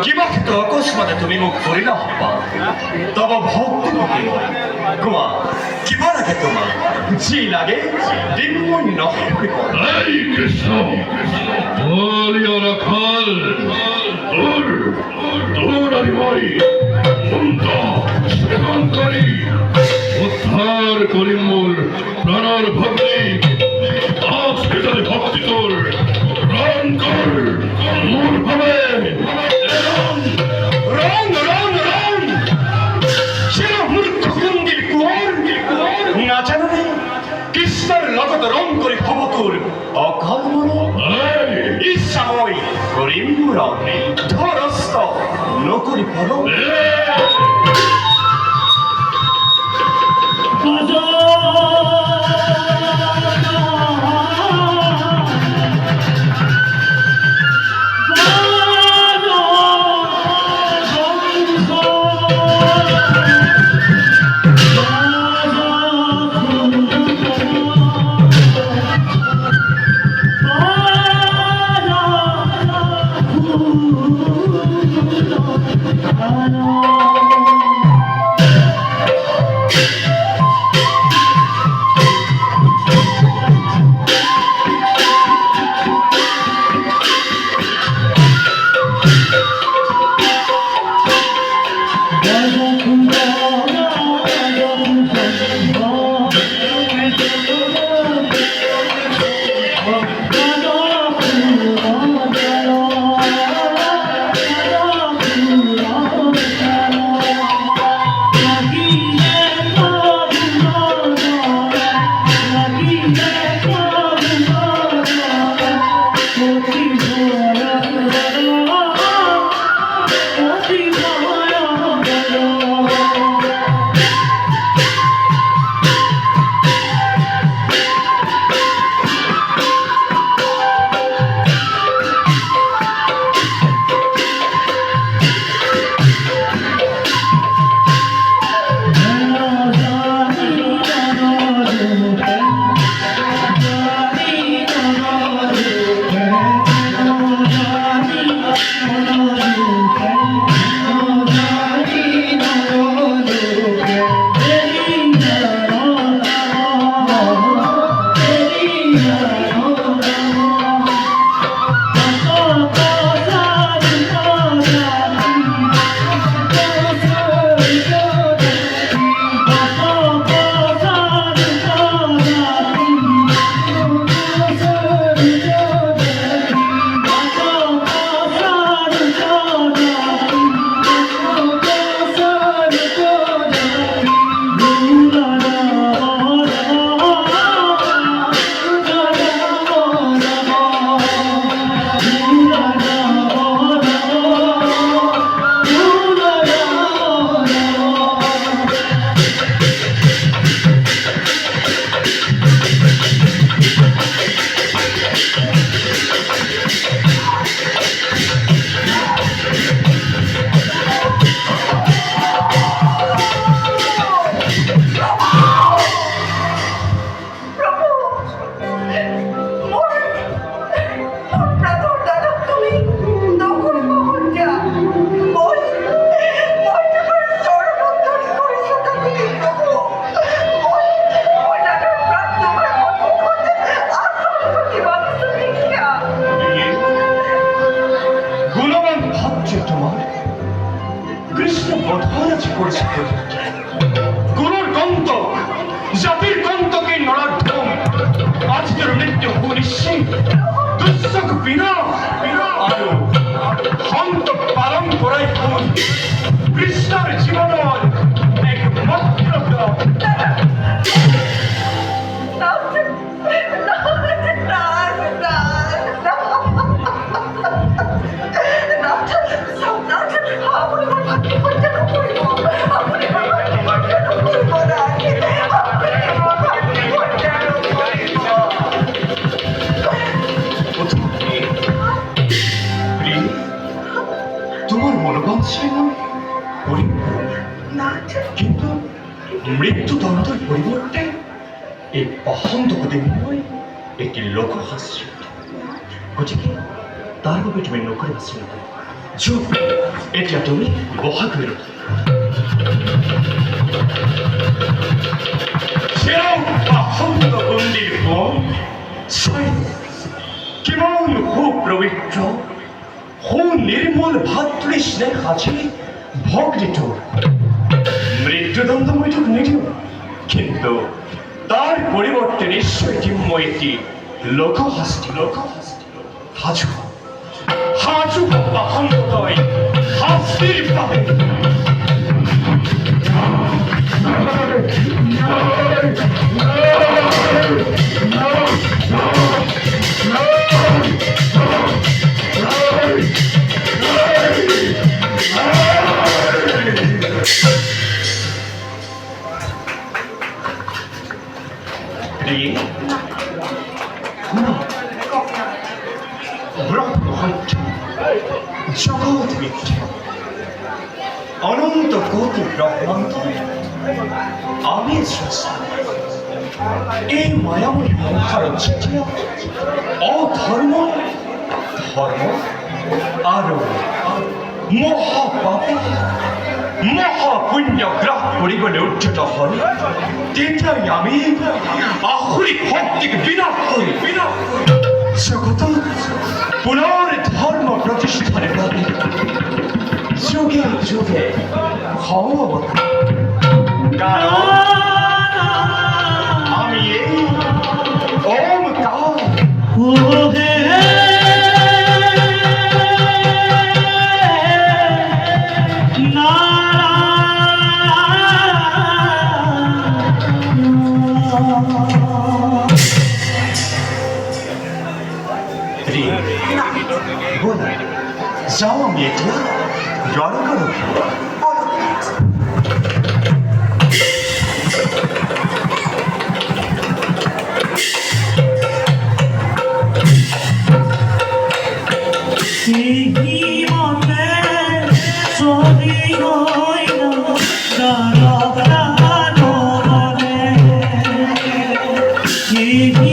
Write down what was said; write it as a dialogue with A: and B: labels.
A: কিবাকে অকস্মাতে তুমি মোক ধৰি নাপাবা তব ভক্তি কোৱা কিবা লাগে তোমাৰ যি লাগে দিন মই নহয়
B: এই কৃষ্ণ বলিয়া রাখাল তোর আমি মই মুক্তা সেবন করি উদ্ধার করি মোর প্রাণর ভক্তি আজকে যদি ভক্তি তোর রং কর মোর ভাবে
A: রং রং রং সে মূর্খ কুন্দিল কুঁৱৰ না জানানে কৃষ্ণৰ লগত ৰং কৰি হ'ব তোৰ অকাল মৰণ ইচ্ছা মই কৰিম ৰং ধৰস্ত নকৰি পৰম গুরুর কন্ত জাতির কন্তকে নরাধ্যম আজকের মৃত্যু নিশ্চিত দুঃসক বিনা আর হন্ত পালন করাই কোন কৃষ্ণের জীবনের একমাত্র পরিবর্তে এই পহন্দকদের একটি লোকহাস্য, গতিকে তাৰ বাবে তুমি নকৰি বাছি নকৰা। যোগ এতিয়া তুমি বহাগ হৈ ৰখা। পহন্দ কundil কোন কিমান সুপবিত্ৰ সুনিৰ্মল ভাতৃ স্নেহ আজি ভক্তিটোৰ মৃত্যুদণ্ড মই তোক নিদিওঁ, কিন্তু তাৰ পৰিৱৰ্তে নিশ্চয় দিম মই এটি লোকশাস্তি। সাজু সাজু পহন্দ তই শাস্তিৰ বাবে। জগৎ মিথ্যা অনন্ত কোটি ব্রহ্মাণ্ড আমি স্রষ্টা। এই মায়াময় সংসাৰত যেতিয়া অধৰ্ম ধৰ্ম আৰু মহাপাপে মহাপুণ্য গ্ৰাস কৰিবলৈ উদ্যত হ'ল, তেতিয়াই আমি আসুৰিক শক্তিক বিনাশ কৰি জগতত পুনৰ ধৰ্ম প্ৰতিষ্ঠাৰ বাবে যুগে যুগে অৱতাৰ। কাৰণ আমি এই ওমকাৰ বলা যাওঁ আমি এতিয়া দ্বাৰকালৈ।
C: He